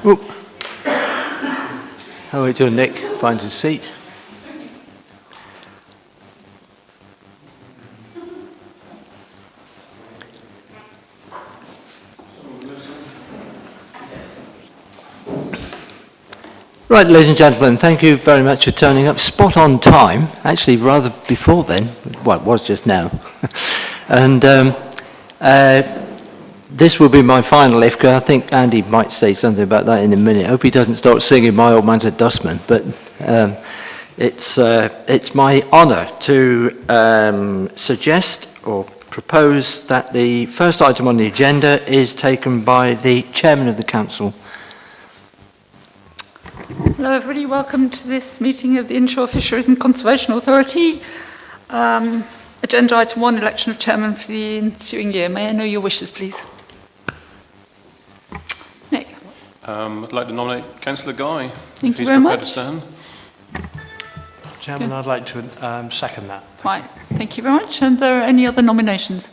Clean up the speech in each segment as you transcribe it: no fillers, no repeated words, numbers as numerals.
Oop. How are we doing, Nick? Finds his seat. Right, ladies and gentlemen, thank you very much for turning up. Spot on time, actually rather before then, well, it was just now. And this will be my final IFCA. I think Andy might say something about that in a minute. I hope he doesn't start singing My Old Man's a Dustman, but it's my honour to suggest or propose that the first item on the agenda is taken by the Chairman of the Council. Hello everybody, welcome to this meeting of the Inshore Fisheries and Conservation Authority. Agenda item 1, election of chairman for the ensuing year. May I know your wishes, please? Nick. I'd like to nominate Councillor Guy. Thank you very much. He's prepared to stand. Chairman, I'd like to second that. Right, thank you very much. And are there any other nominations?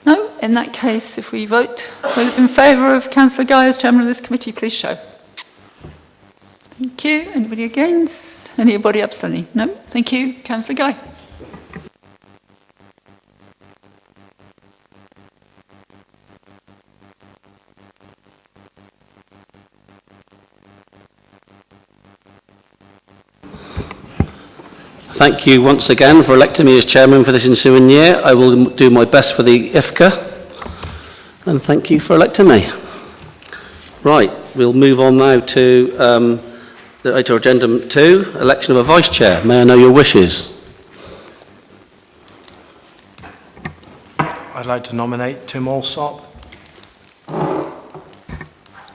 No? In that case, if we vote, those in favour of Councillor Guy as chairman of this committee, please show. Thank you. Anybody against? Anybody abstaining? No? Thank you. Councillor Guy. Thank you once again for electing me as chairman for this ensuing year. I will do my best for the IFCA, and thank you for electing me. Right, we'll move on now to agenda 2, election of a vice chair. May I know your wishes? I'd like to nominate Tim Alsop.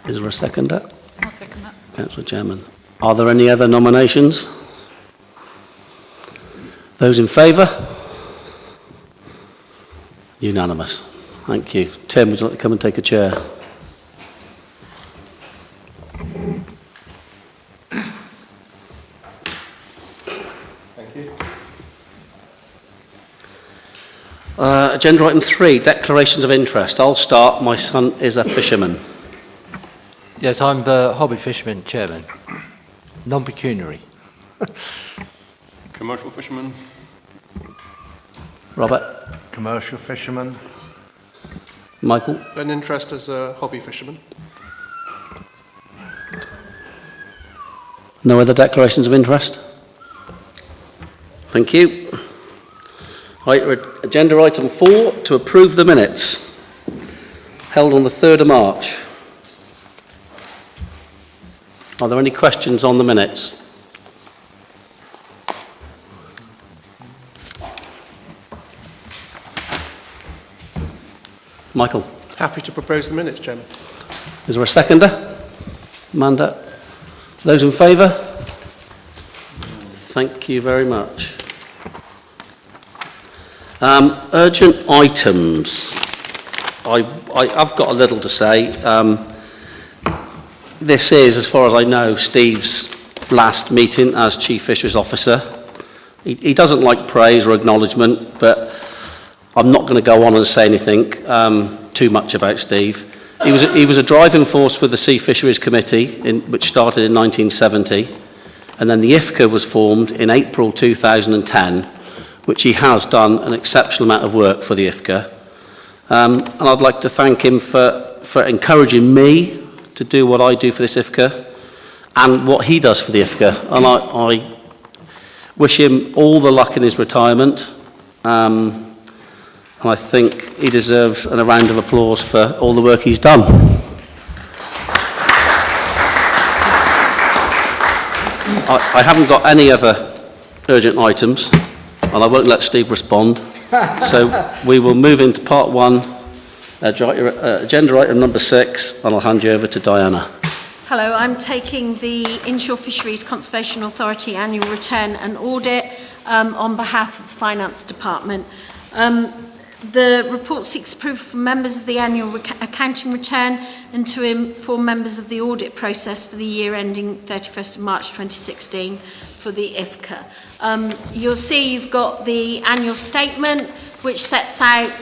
Is there a seconder? I'll second that. Councillor Chairman. Are there any other nominations? Those in favour? Unanimous. Thank you. Tim, would you like to come and take a chair? Agenda item 3, declarations of interest. I'll start. My son is a fisherman. Yes, I'm the hobby fisherman chairman. Non-pecuniary. Commercial fisherman. Robert? Commercial fisherman. Michael? An interest as a hobby fisherman. No other declarations of interest? Thank you. Right, agenda item 4, to approve the minutes held on the 3rd of March. Are there any questions on the minutes? Michael? Happy to propose the minutes, Chairman. Is there a seconder? Amanda? Those in favour? Thank you very much. Urgent items. I've got a little to say. This is, as far as I know, Steve's last meeting as Chief Fisheries Officer. He doesn't like praise or acknowledgement, but I'm not going to go on and say anything too much about Steve. He was a driving force with the Sea Fisheries Committee, which started in 1970, and then the IFCA was formed in April 2010, which he has done an exceptional amount of work for the IFCA. And I'd like to thank him for encouraging me to do what I do for this IFCA and what he does for the IFCA. And I wish him all the luck in his retirement. And I think he deserves a round of applause for all the work he's done. I haven't got any other urgent items, and I won't let Steve respond. So we will move into part 1, agenda item number 6, and I'll hand you over to Diana. Hello, I'm taking the Inshore Fisheries Conservation Authority annual return and audit on behalf of the Finance Department. The report seeks approval from members of the annual accounting return and to inform members of the audit process for the year ending 31st of March 2016 for the IFCA. You'll see you've got the annual statement which sets out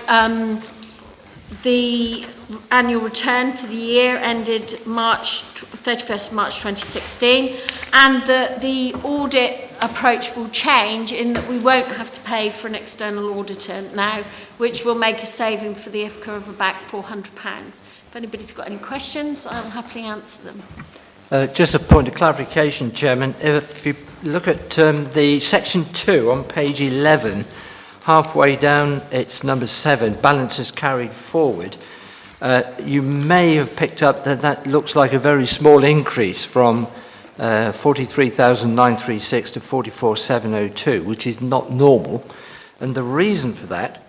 the annual return for the year ended 31st March 2016, and that the audit approach will change in that we won't have to pay for an external auditor now, which will make a saving for the IFCA of about £400. If anybody's got any questions, I'll happily answer them. Just a point of clarification, Chairman. If you look at the section 2 on page 11, halfway down, it's number 7, balances carried forward. You may have picked up that that looks like a very small increase from 43,936 to 44,702, which is not normal. And the reason for that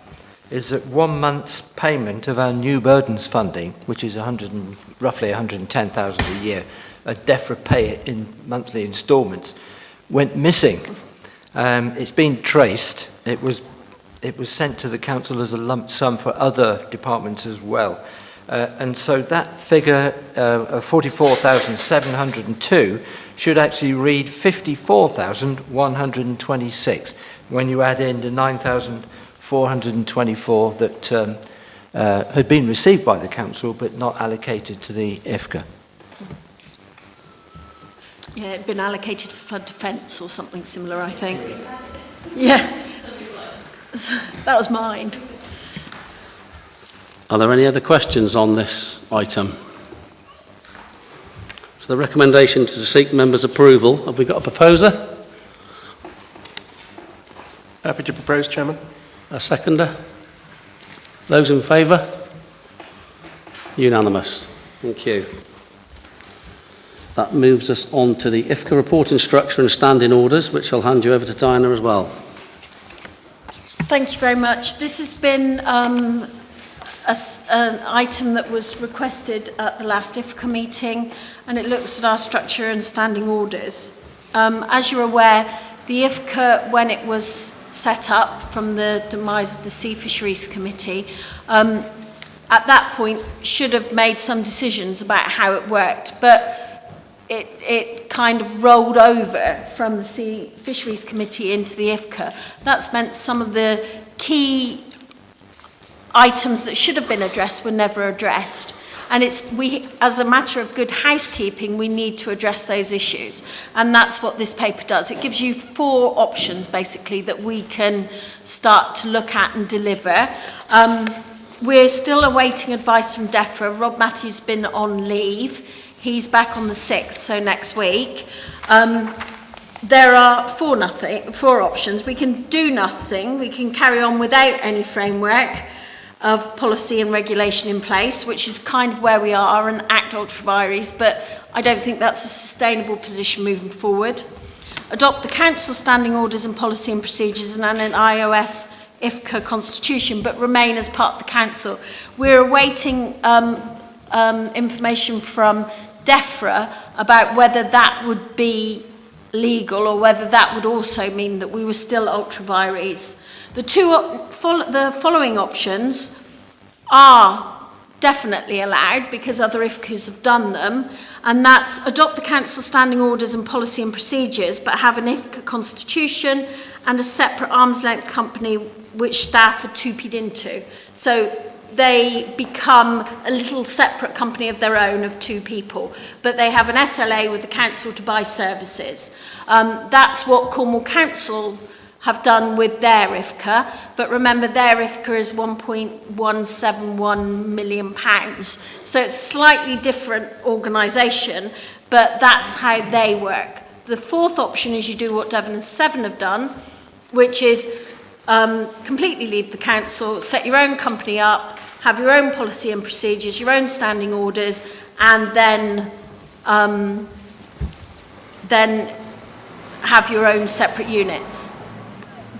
is that 1 month's payment of our new burdens funding, which is roughly 110,000 a year, DEFRA pay it in monthly instalments, went missing. It's been traced. It was sent to the council as a lump sum for other departments as well. And so that figure of 44,702 should actually read 54,126 when you add in the 9,424 that had been received by the council but not allocated to the IFCA. Yeah, it had been allocated for flood defence or something similar, I think. Yeah, that was mine. Are there any other questions on this item? So the recommendation to seek members' approval. Have we got a proposer? Happy to propose, Chairman. A seconder? Those in favour? Unanimous. Thank you. That moves us on to the IFCA reporting structure and standing orders, which I'll hand you over to Diana as well. Thank you very much. This has been an item that was requested at the last IFCA meeting, and it looks at our structure and standing orders. As you're aware, the IFCA, when it was set up from the demise of the Sea Fisheries Committee, at that point should have made some decisions about how it worked, but it kind of rolled over from the Sea Fisheries Committee into the IFCA. That's meant some of the key items that should have been addressed were never addressed. And as a matter of good housekeeping, we need to address those issues. And that's what this paper does. It gives you 4 options, basically, that we can start to look at and deliver. We're still awaiting advice from DEFRA. Rob Matthews has been on leave. He's back on the 6th, so next week. There are 4 options. We can do nothing. We can carry on without any framework of policy and regulation in place, which is kind of where we are, and act ultra vires, but I don't think that's a sustainable position moving forward. Adopt the council standing orders and policy and procedures and an iOS IFCA constitution, but remain as part of the council. We're awaiting information from DEFRA about whether that would be legal or whether that would also mean that we were still ultra vires. The following options are definitely allowed because other IFCAs have done them, and that's adopt the council standing orders and policy and procedures, but have an IFCA constitution and a separate arm's length company which staff are 2P'd into. So they become a little separate company of their own of 2 people, but they have an SLA with the council to buy services. That's what Cornwall Council have done with their IFCA, but remember their IFCA is £1.171 million. So it's a slightly different organisation, but that's how they work. The 4th option is you do what Devon and Severn have done, which is completely leave the council, set your own company up, have your own policy and procedures, your own standing orders, and then have your own separate unit.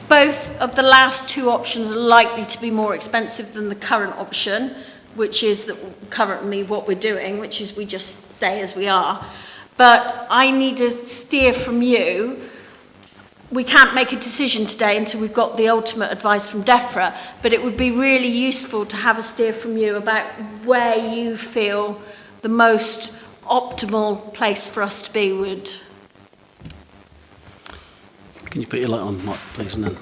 Both of the last 2 options are likely to be more expensive than the current option, which is currently what we're doing, which is we just stay as we are. But I need a steer from you. We can't make a decision today until we've got the ultimate advice from DEFRA, but it would be really useful to have a steer from you about where you feel the most optimal place for us to be would. Can you put your light on, Mike, please, and then?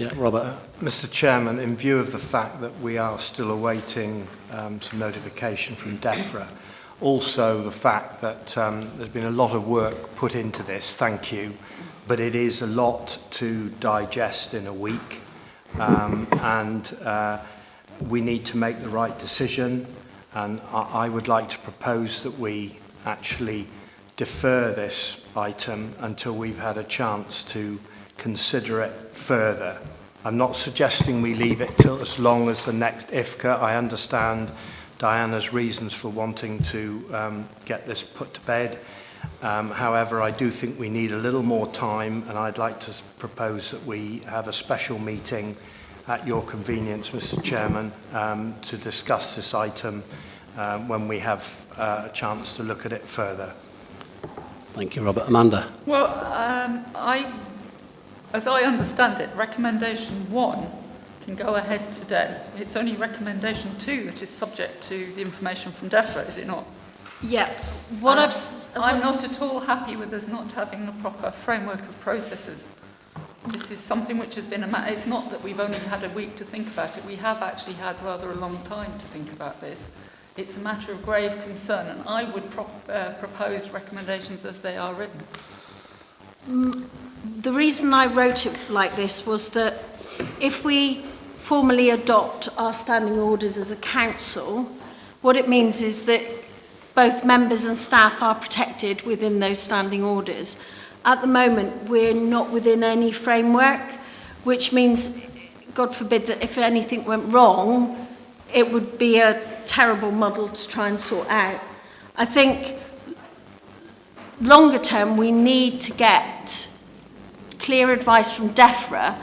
Yeah, Robert. Mr. Chairman, in view of the fact that we are still awaiting some notification from DEFRA, also the fact that there's been a lot of work put into this, thank you, but it is a lot to digest in a week, and we need to make the right decision, and I would like to propose that we actually defer this item until we've had a chance to consider it further. I'm not suggesting we leave it till as long as the next IFCA. I understand Diana's reasons for wanting to get this put to bed. However, I do think we need a little more time, and I'd like to propose that we have a special meeting at your convenience, Mr. Chairman, to discuss this item when we have a chance to look at it further. Thank you, Robert. Amanda? Well, as I understand it, recommendation 1 can go ahead today. It's only recommendation 2 that is subject to the information from DEFRA, is it not? Yeah. I'm not at all happy with us not having a proper framework of processes. This is something which has been it's not that we've only had a week to think about it. We have actually had rather a long time to think about this. It's a matter of grave concern, and I would propose recommendations as they are written. The reason I wrote it like this was that if we formally adopt our standing orders as a council, what it means is that both members and staff are protected within those standing orders. At the moment, we're not within any framework, which means, God forbid, that if anything went wrong, it would be a terrible muddle to try and sort out. I think longer term, we need to get clear advice from DEFRA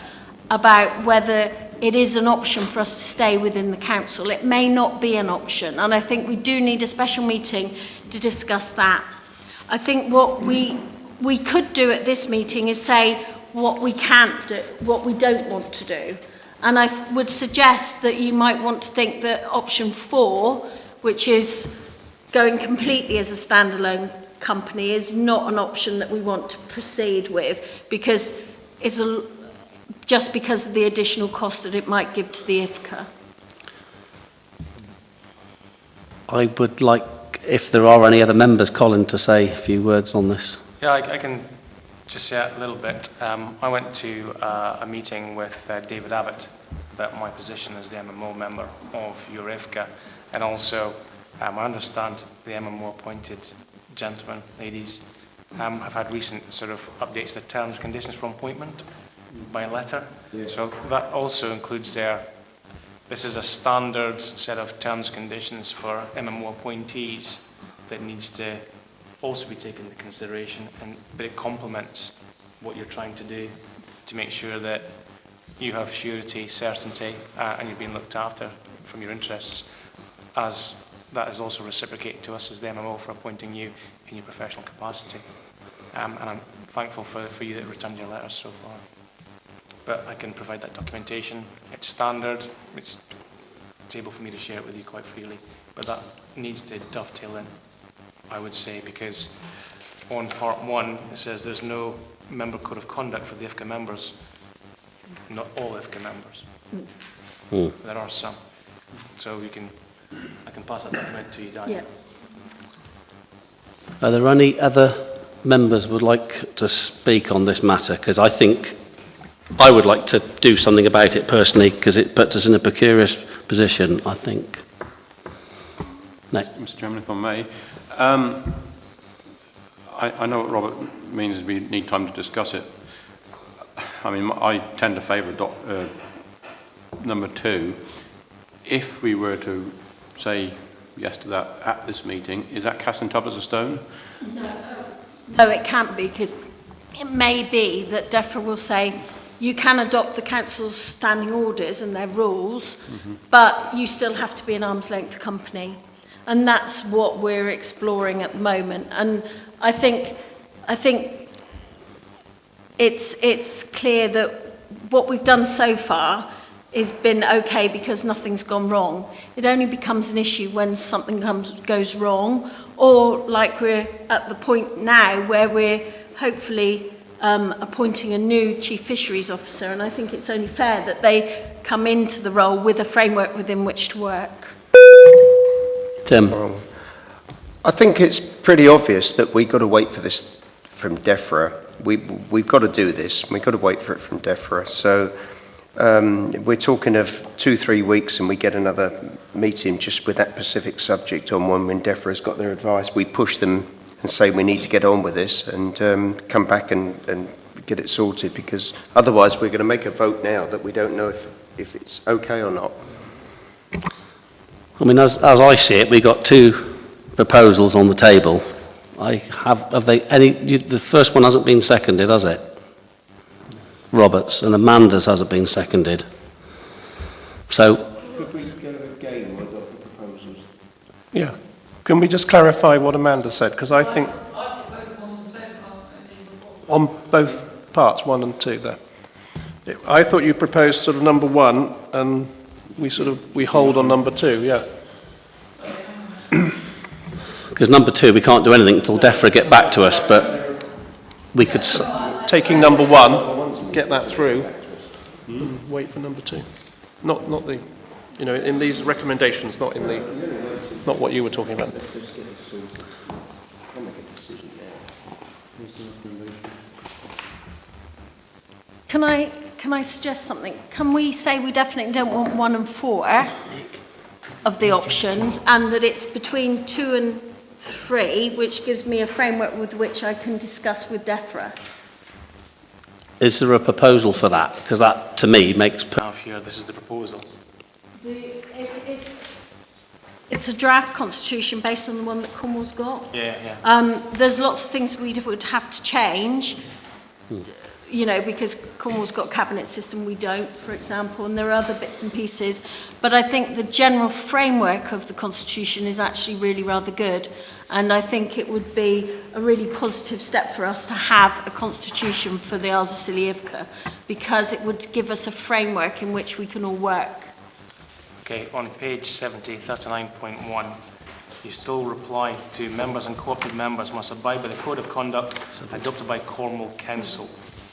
about whether it is an option for us to stay within the council. It may not be an option, and I think we do need a special meeting to discuss that. I think what we could do at this meeting is say what we can't do, what we don't want to do. And I would suggest that you might want to think that option 4, which is going completely as a standalone company, is not an option that we want to proceed with, because it's just because of the additional cost that it might give to the IFCA. I would like, if there are any other members, Colin, to say a few words on this. Yeah, I can just say a little bit. I went to a meeting with David Abbott about my position as the MMO member of your IFCA, and also I understand the MMO appointed gentlemen, ladies, have had recent sort of updates to terms and conditions for appointment by letter. Yeah. So that also includes this is a standard set of terms and conditions for MMO appointees that needs to also be taken into consideration, but it complements what you're trying to do to make sure that you have surety, certainty, and you're being looked after from your interests, as that is also reciprocated to us as the MMO for appointing you in your professional capacity. And I'm thankful for you that returned your letters so far. But I can provide that documentation. It's standard. It's able for me to share it with you quite freely. But that needs to dovetail in, I would say, because on part 1 it says there's no member code of conduct for the IFCA members. Not all IFCA members. There are some. So I can pass that document to you, Dan. Yeah. Are there any other members who would like to speak on this matter? Because I think I would like to do something about it personally, because it puts us in a precarious position, I think. No. Mr. Chairman, if I may. I know what Robert means is we need time to discuss it. I mean, I tend to favour number 2. If we were to say yes to that at this meeting, is that casting tablets of stone? No, it can't be, because it may be that DEFRA will say you can adopt the council's standing orders and their rules, but you still have to be an arm's length company. And that's what we're exploring at the moment. And I think it's clear that what we've done so far has been okay because nothing's gone wrong. It only becomes an issue when something goes wrong, or like we're at the point now where we're hopefully appointing a new Chief Fisheries Officer, and I think it's only fair that they come into the role with a framework within which to work. Tim? I think it's pretty obvious that we've got to wait for this from DEFRA. We've got to do this. We've got to wait for it from DEFRA. So we're talking of 2-3 weeks and we get another meeting just with that specific subject on one when DEFRA's got their advice. We push them and say we need to get on with this and come back and get it sorted, because otherwise we're going to make a vote now that we don't know if it's okay or not. I mean, as I see it, we've got 2 proposals on the table. The first one hasn't been seconded, has it? Roberts, and Amanda's hasn't been seconded. So, Could we go again with the proposals? Yeah. Can we just clarify what Amanda said? Because I think on both parts, 1 and 2 there. I thought you proposed sort of number 1 and we hold on number 2, yeah. because number 2, we can't do anything until DEFRA get back to us, but we could... Taking number 1, get that through, and wait for number 2. Not the, in these recommendations, not what you were talking about. Can I suggest something? Can we say we definitely don't want 1 and 4 of the options, and that it's between 2 and 3, which gives me a framework with which I can discuss with DEFRA? Is there a proposal for that? Because that, to me, makes... Here, this is the proposal. It's a draft constitution based on the one that Cornwall's got. Yeah. There's lots of things we would have to change, because Cornwall's got a cabinet system, we don't, for example, and there are other bits and pieces. But I think the general framework of the constitution is actually really rather good. And I think it would be a really positive step for us to have a constitution for the Isles of Scilly because it would give us a framework in which we can all work. Okay, on page 70, 39.1, you still reply to members and co-opted members must abide by the code of conduct adopted by Cornwall Council.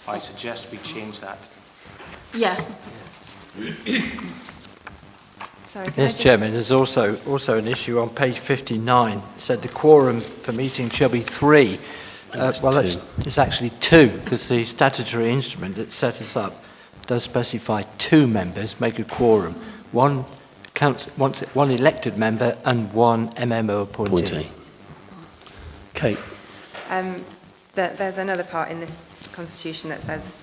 I suggest we change that. Yeah. Sorry, Yes, Chairman, there's also an issue on page 59. It said the quorum for meetings shall be 3. Well, it's actually 2, because the statutory instrument that set us up does specify 2 members make a quorum. One elected member and 1 MMO appointee. Kate. There's another part in this constitution that says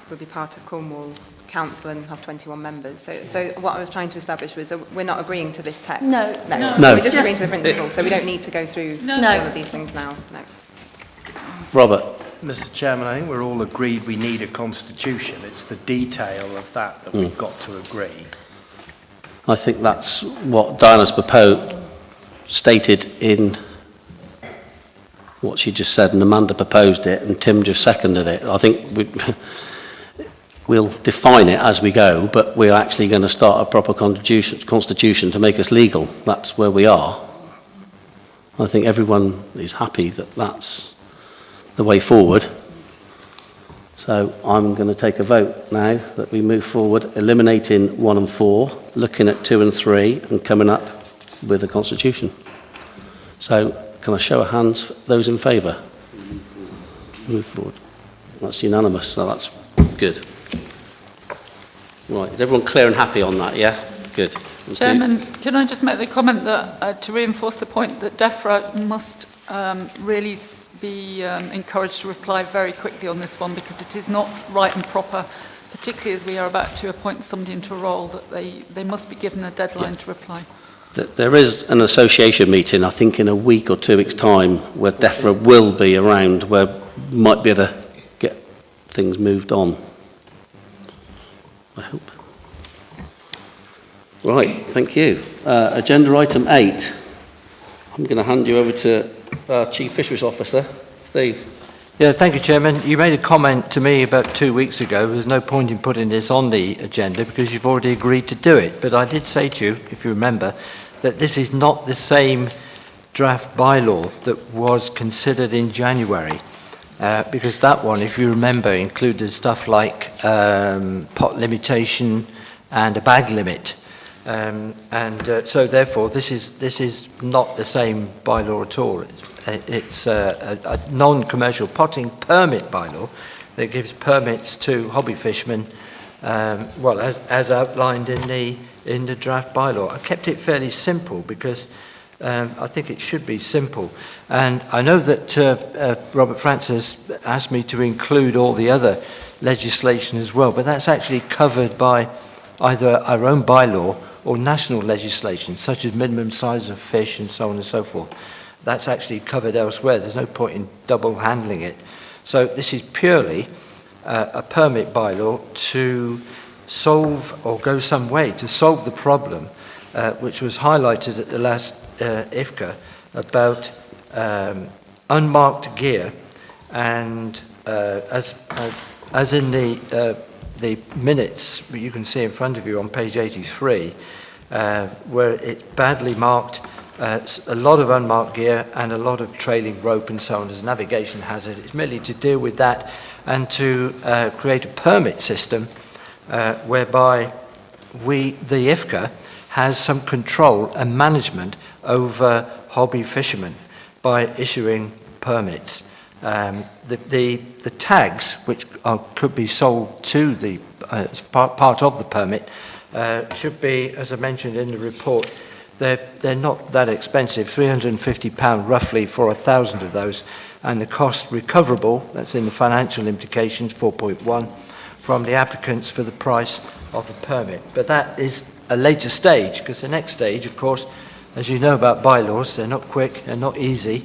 we'll be part of Cornwall Council and have 21 members. So what I was trying to establish was we're not agreeing to this text. No. We're just agreeing to the principle, so we don't need to go through No. all of these things now. No. Robert. Mr. Chairman, I think we're all agreed we need a constitution. It's the detail of that we've got to agree. I think that's what Diana's stated in what she just said, and Amanda proposed it, and Tim just seconded it. I think we'll define it as we go, but we're actually going to start a proper constitution to make us legal. That's where we are. I think everyone is happy that that's the way forward. So I'm going to take a vote now that we move forward, eliminating 1 and 4, looking at 2 and 3, and coming up with a constitution. So can I show of hands, those in favour? Move forward. That's unanimous, so that's good. Right, is everyone clear and happy on that, yeah? Good. Chairman, can I just make the comment that to reinforce the point that DEFRA must really be encouraged to reply very quickly on this one, because it is not right and proper, particularly as we are about to appoint somebody into a role, that they must be given a deadline to reply. There is an association meeting, I think, in a week or 2 weeks' time, where DEFRA will be around, where we might be able to get things moved on. I hope. Right, thank you. Agenda item 8. I'm going to hand you over to our Chief Fisheries Officer, Steve. Yeah, thank you, Chairman. You made a comment to me about 2 weeks ago. There's no point in putting this on the agenda because you've already agreed to do it. But I did say to you, if you remember, that this is not the same draft bylaw that was considered in January. because that one, if you remember, included stuff like pot limitation and a bag limit. So therefore, this is not the same bylaw at all. It's a non-commercial potting permit bylaw that gives permits to hobby fishermen, well, as outlined in the draft bylaw. I kept it fairly simple because I think it should be simple. And I know that Robert Francis asked me to include all the other legislation as well, but that's actually covered by either our own bylaw or national legislation, such as minimum size of fish and so on and so forth. That's actually covered elsewhere. There's no point in double handling it. So this is purely a permit bylaw to solve or go some way to solve the problem which was highlighted at the last IFCA about unmarked gear, and as in the minutes that you can see in front of you on page 83, where it's badly marked, a lot of unmarked gear and a lot of trailing rope and so on as a navigation hazard. It's merely to deal with that and to create a permit system whereby the IFCA has some control and management over hobby fishermen by issuing permits. The tags, which could be sold to the as part of the permit, should be, as I mentioned in the report, they're not that expensive, £350 roughly for 1,000 of those, and the cost recoverable, that's in the financial implications, 4.1, from the applicants for the price of a permit. But that is a later stage, because the next stage, of course, as you know about bylaws, they're not quick, they're not easy,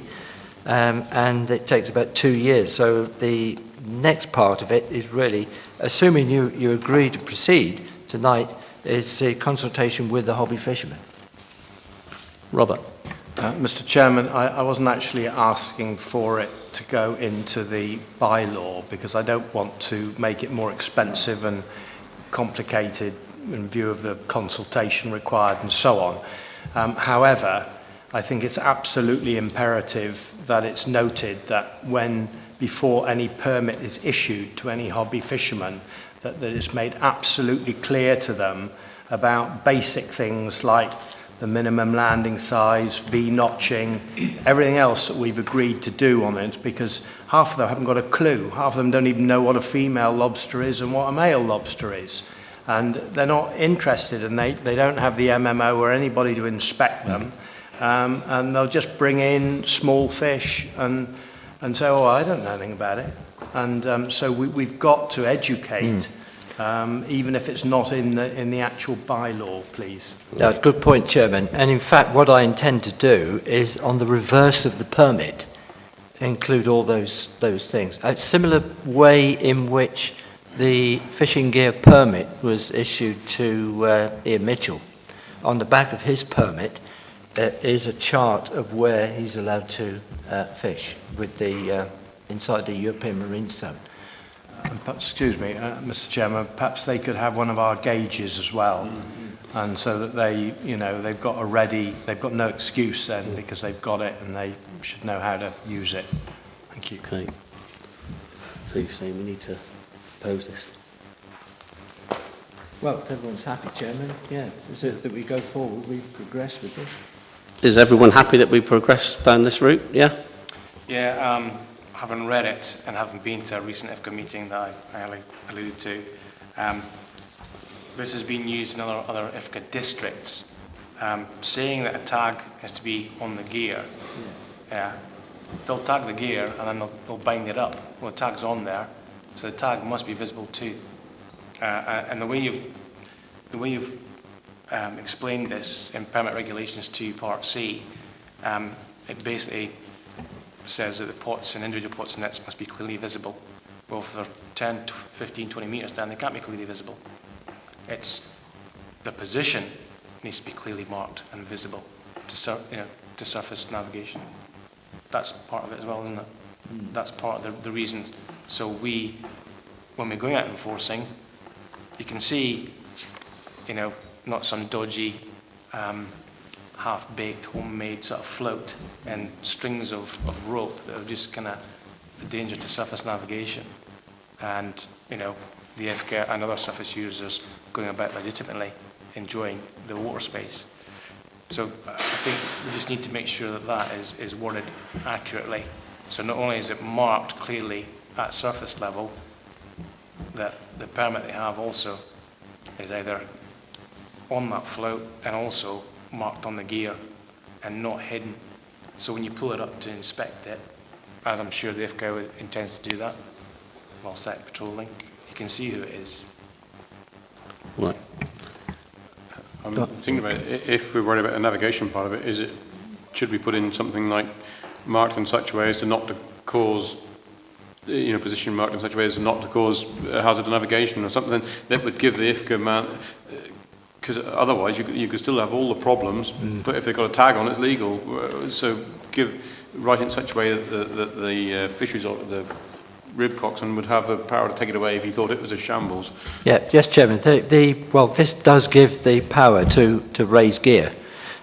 and it takes about 2 years. So the next part of it is really, assuming you agree to proceed tonight, is the consultation with the hobby fishermen. Robert. Mr. Chairman, I wasn't actually asking for it to go into the bylaw because I don't want to make it more expensive and complicated in view of the consultation required and so on. However, I think it's absolutely imperative that it's noted that before any permit is issued to any hobby fisherman, that it's made absolutely clear to them about basic things like the minimum landing size, V-notching, everything else that we've agreed to do on it, because half of them haven't got a clue. Half of them don't even know what a female lobster is and what a male lobster is. And they're not interested, and they don't have the MMO or anybody to inspect them. And they'll just bring in small fish and say, oh, I don't know anything about it. And so we've got to educate, even if it's not in the actual bylaw, please. That's a good point, Chairman. And in fact, what I intend to do is, on the reverse of the permit, include all those things. A similar way in which the fishing gear permit was issued to Ian Mitchell. On the back of his permit is a chart of where he's allowed to fish with the inside the European Marine Zone. Excuse me, Mr. Chairman, perhaps they could have one of our gauges as well, and so that they've got no excuse then because they've got it and they should know how to use it. Thank you. Okay. So you're saying we need to oppose this? Well, if everyone's happy, Chairman, yeah, is it that we go forward, we progress with this? Is everyone happy that we progress down this route? Yeah? Yeah, having read it and having been to a recent IFCA meeting that I alluded to, this has been used in other IFCA districts. Saying that a tag has to be on the gear, they'll tag the gear and then they'll bind it up. Well, the tag's on there, so the tag must be visible too. And the way you've explained this in Permit Regulations 2 Part C, it basically says that the pots and individual pots and nets must be clearly visible. Well, if they're 10, 15, 20 metres down, they can't be clearly visible. It's the position needs to be clearly marked and visible to surface navigation. That's part of it as well, isn't it? That's part of the reason. So when we're going out enforcing, you can see, not some dodgy, half-baked, homemade sort of float and strings of rope that are just kind of the danger to surface navigation and, you know, the IFCA and other surface users going about legitimately enjoying the water space. So I think we just need to make sure that that is worded accurately. So not only is it marked clearly at surface level, that the permit they have also is either on that float and also marked on the gear and not hidden. So when you pull it up to inspect it, as I'm sure the IFCA intends to do that while set patrolling, you can see who it is. Right. I'm thinking about it, if we're worried about the navigation part of it, should we put in something like marked in such a way as to not to cause, you know, position marked in such a way as not to cause hazard of navigation, or something that would give the IFCA man, because otherwise you could still have all the problems, but if they've got a tag on, it's legal. So write it in such a way that the fisheries, the rib coxswain would have the power to take it away if he thought it was a shambles. Yeah, yes, Chairman. Well, this does give the power to raise gear.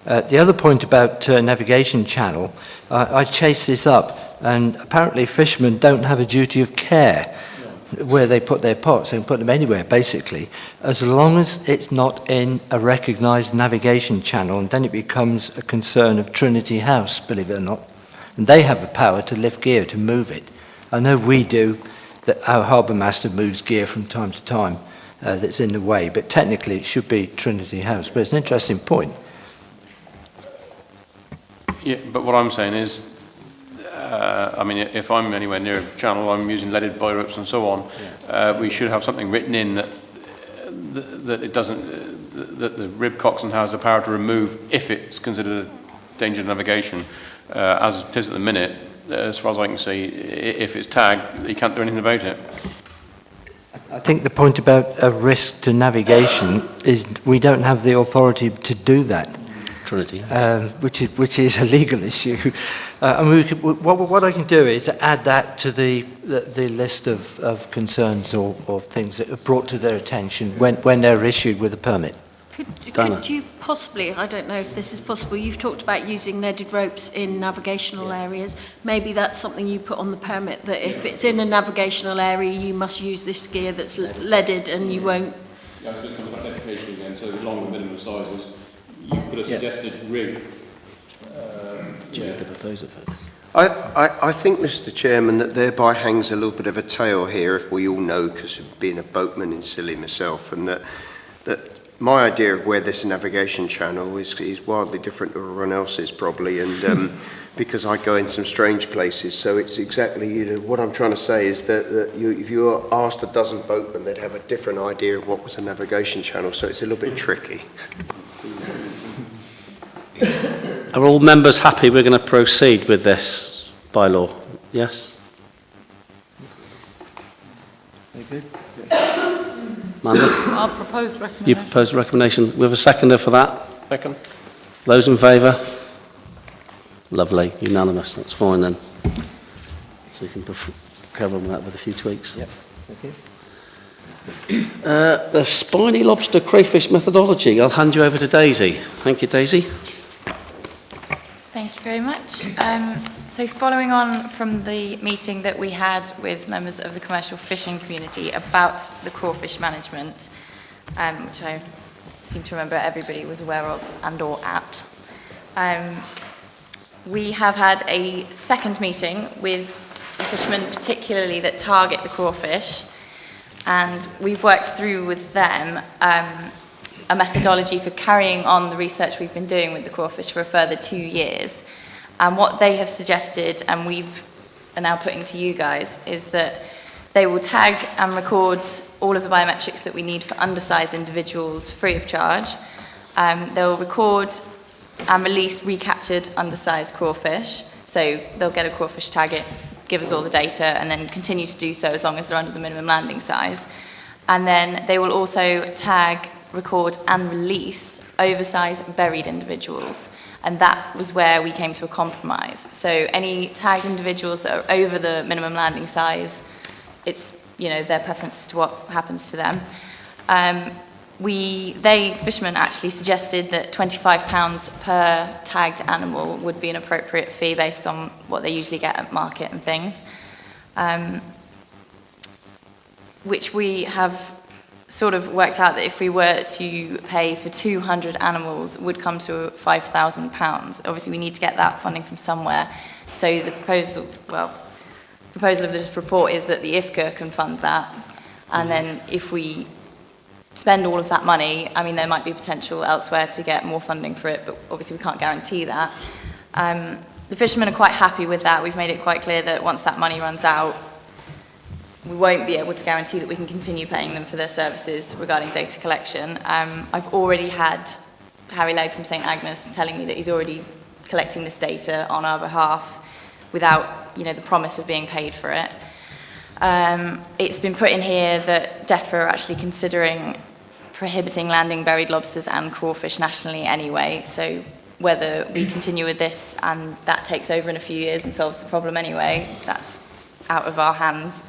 The other point about navigation channel, I chased this up, and apparently fishermen don't have a duty of care where they put their pots. They can put them anywhere, basically, as long as it's not in a recognised navigation channel, and then it becomes a concern of Trinity House, believe it or not. And they have the power to lift gear, to move it. I know we do, that our harbour master moves gear from time to time that's in the way, but technically it should be Trinity House. But it's an interesting point. Yeah, but what I'm saying is, I mean, if I'm anywhere near a channel, I'm using leaded buoy ropes and so on. We should have something written in that it doesn't, that the rib coxswain has the power to remove if it's considered a danger to navigation, as it is at the minute. As far as I can see, if it's tagged, you can't do anything about it. I think the point about a risk to navigation is we don't have the authority to do that. Trinity. Which is a legal issue. And what I can do is add that to the list of concerns or things that are brought to their attention when they're issued with a permit. Could you possibly, I don't know if this is possible, you've talked about using leaded ropes in navigational areas. Maybe that's something you put on the permit, that if it's in a navigational area, you must use this gear that's leaded and you won't. Yeah, I was going to come back to education again, so along with minimum sizes, you put a suggested rig. Do you need to propose it first? I think, Mr. Chairman, that thereby hangs a little bit of a tail here, if we all know, because of being a boatman in Scilly myself, and that my idea of where this navigation channel is wildly different to everyone else's probably, and because I go in some strange places, so it's exactly, you know, what I'm trying to say is that if you were asked a dozen boatmen, they'd have a different idea of what was a navigation channel, so it's a little bit tricky. Are all members happy we're going to proceed with this bylaw? Yes? Very good. Amanda? I'll propose recommendation. You propose a recommendation. We have a seconder for that? Second. Those in favour? Lovely. Unanimous. That's fine then. So you can cover that with a few tweaks. Yep. Thank you. The spiny lobster crayfish methodology. I'll hand you over to Daisy. Thank you, Daisy. Thank you very much. So following on from the meeting that we had with members of the commercial fishing community about the crawfish management, which I seem to remember everybody was aware of and or at, we have had a second meeting with the fishermen particularly that target the crawfish, and we've worked through with them a methodology for carrying on the research we've been doing with the crawfish for a further 2 years. And what they have suggested, and are now putting to you guys, is that they will tag and record all of the biometrics that we need for undersized individuals free of charge. They'll record and release recaptured undersized crawfish. So they'll get a crawfish tag, it, give us all the data, and then continue to do so as long as they're under the minimum landing size. And then they will also tag, record and release oversized buried individuals, and that was where we came to a compromise. So any tagged individuals that are over the minimum landing size, it's, you know, their preference as to what happens to them. Fishermen actually suggested that £25 per tagged animal would be an appropriate fee based on what they usually get at market and things. which we have sort of worked out that if we were to pay for 200 animals would come to £5,000. Obviously, we need to get that funding from somewhere. So the proposal of this report is that the IFCA can fund that. And then if we spend all of that money, I mean, there might be potential elsewhere to get more funding for it, but obviously we can't guarantee that. The fishermen are quite happy with that. We've made it quite clear that once that money runs out, we won't be able to guarantee that we can continue paying them for their services regarding data collection. I've already had Harry Legg from St Agnes telling me that he's already collecting this data on our behalf without, the promise of being paid for it. It's been put in here that DEFRA are actually considering prohibiting landing buried lobsters and crawfish nationally anyway, so whether we continue with this and that takes over in a few years and solves the problem anyway, that's out of our hands.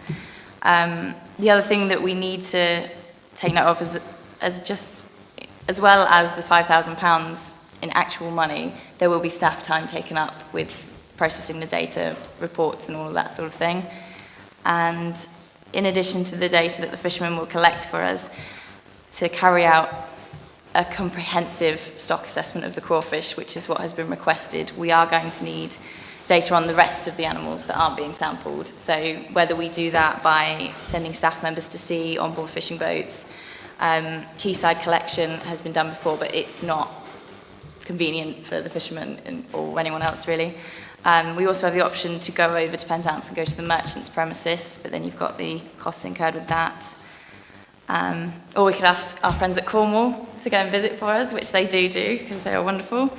The other thing that we need to take note of is, as well as the £5,000 in actual money, there will be staff time taken up with processing the data, reports and all of that sort of thing. And in addition to the data that the fishermen will collect for us, to carry out a comprehensive stock assessment of the crawfish, which is what has been requested, we are going to need data on the rest of the animals that aren't being sampled. So whether we do that by sending staff members to sea on board fishing boats, quayside collection has been done before, but it's not convenient for the fishermen or anyone else really. We also have the option to go over to Penzance and go to the merchant's premises, but then you've got the costs incurred with that. Or we could ask our friends at Cornwall to go and visit for us, which they do because they are wonderful.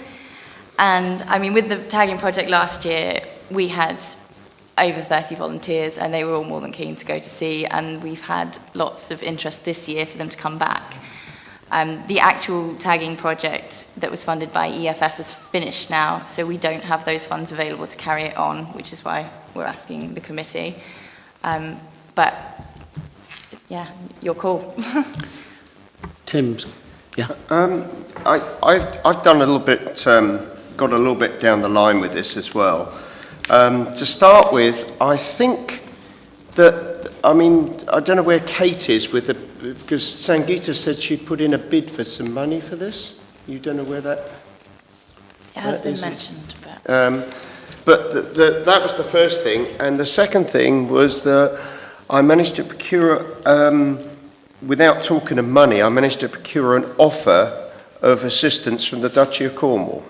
And I mean, with the tagging project last year, we had over 30 volunteers and they were all more than keen to go to sea, and we've had lots of interest this year for them to come back. The actual tagging project that was funded by EFF is finished now, so we don't have those funds available to carry it on, which is why we're asking the committee. But yeah, your call. Tim's, yeah. I've done a little bit, got a little bit down the line with this as well. To start with, I think that, I don't know where Kate is with the, because Sangeeta said she'd put in a bid for some money for this. You don't know where that? It has been mentioned, but. But that was the first thing, and the second thing was that I managed to procure, without talking of money, I managed to procure an offer of assistance from the Duchy of Cornwall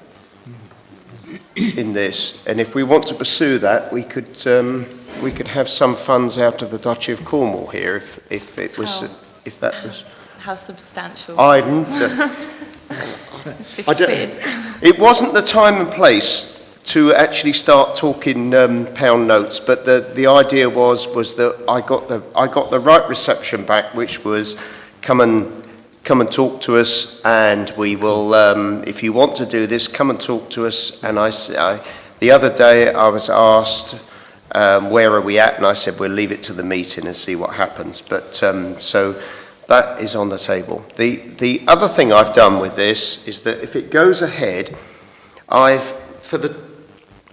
in this. And if we want to pursue that, we could have some funds out of the Duchy of Cornwall here, if it was, if that was. How substantial? I don't, it wasn't the time and place to actually start talking pound notes, but the idea was that I got the right reception back, which was come and talk to us, and we will, if you want to do this, come and talk to us. And the other day I was asked, where are we at? And I said, we'll leave it to the meeting and see what happens. But so that is on the table. The other thing I've done with this is that if it goes ahead, for the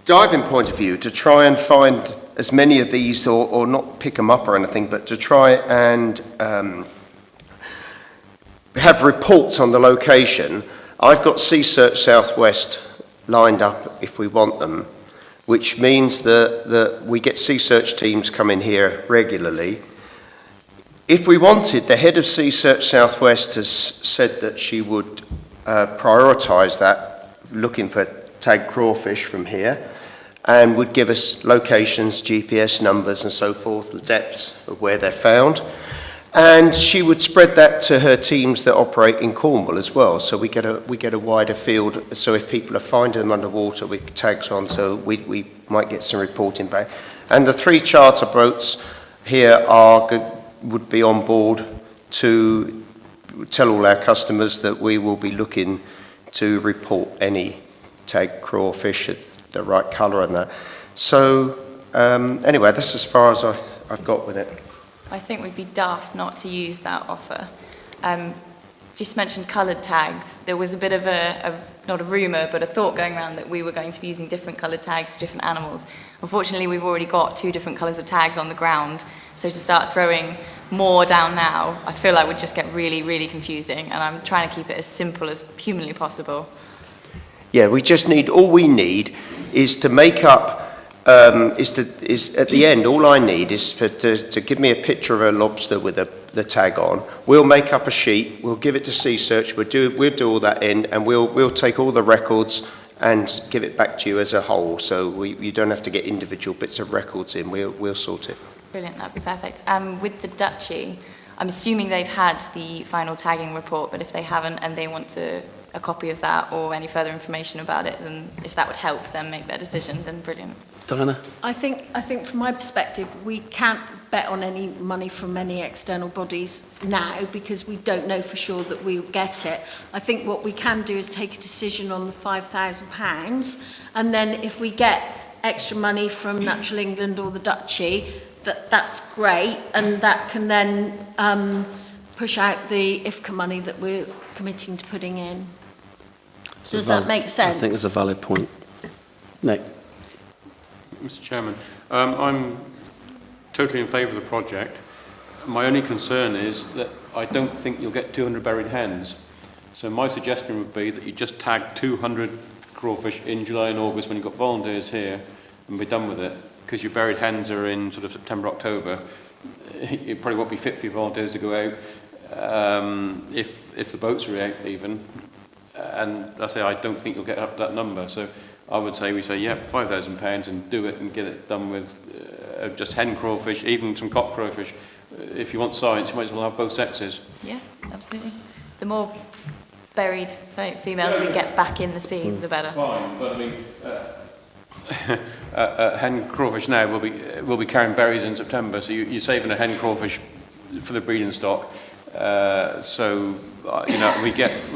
diving point of view, to try and find as many of these, or not pick them up or anything, but to try and have reports on the location. I've got Sea Search Southwest lined up if we want them, which means that we get Sea Search teams coming here regularly. If we wanted, the head of Sea Search Southwest has said that she would prioritise that, looking for tagged crawfish from here, and would give us locations, GPS numbers and so forth, the depths of where they're found. And she would spread that to her teams that operate in Cornwall as well, so we get a wider field. So if people are finding them underwater with tags on, so we might get some reporting back. And the 3 charter boats here would be on board to tell all our customers that we will be looking to report any tagged crawfish at the right colour and that. So anyway, that's as far as I've got with it. I think we'd be daft not to use that offer. just mentioned coloured tags. There was a bit of not a rumour, but a thought going around that we were going to be using different coloured tags for different animals. Unfortunately, we've already got 2 different colours of tags on the ground, so to start throwing more down now, I feel like would just get really, really confusing, and I'm trying to keep it as simple as humanly possible. Yeah, all we need is to make up, is at the end, all I need is to give me a picture of a lobster with the tag on. We'll make up a sheet, we'll give it to Sea Search, we'll do all that in, and we'll take all the records and give it back to you as a whole, so you don't have to get individual bits of records in, we'll sort it. Brilliant, that'd be perfect. With the duchy, I'm assuming they've had the final tagging report, but if they haven't and they want a copy of that or any further information about it, then if that would help them make their decision, then brilliant. Diana? I think from my perspective, we can't bet on any money from any external bodies now because we don't know for sure that we'll get it. I think what we can do is take a decision on the £5,000, and then if we get extra money from Natural England or the Duchy, that's great, and that can then push out the IFCA money that we're committing to putting in. Does that make sense? I think it's a valid point. Nick? Mr. Chairman, I'm totally in favour of the project. My only concern is that I don't think you'll get 200 buried hens. So my suggestion would be that you just tag 200 crawfish in July and August when you've got volunteers here and be done with it. Because your buried hens are in sort of September, October. It probably won't be fit for your volunteers to go out if the boats are out even. And I don't think you'll get up to that number. So I would say we say, yeah, £5,000 and do it and get it done with just hen crawfish, even some cock crowfish. If you want science, you might as well have both sexes. Yeah, absolutely. The more buried females we get back in the sea, the better. Fine, but I mean, hen crawfish now will be carrying berries in September, so you're saving a hen crawfish for the breeding stock. We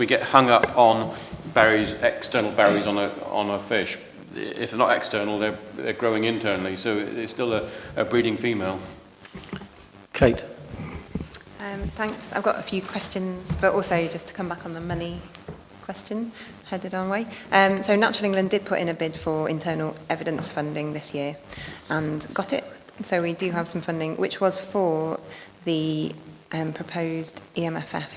get hung up on berries, external berries on a fish. If they're not external, they're growing internally, so it's still a breeding female. Kate? Thanks. I've got a few questions, but also just to come back on the money question, headed our way. So Natural England did put in a bid for internal evidence funding this year and got it. So we do have some funding, which was for the proposed EMFF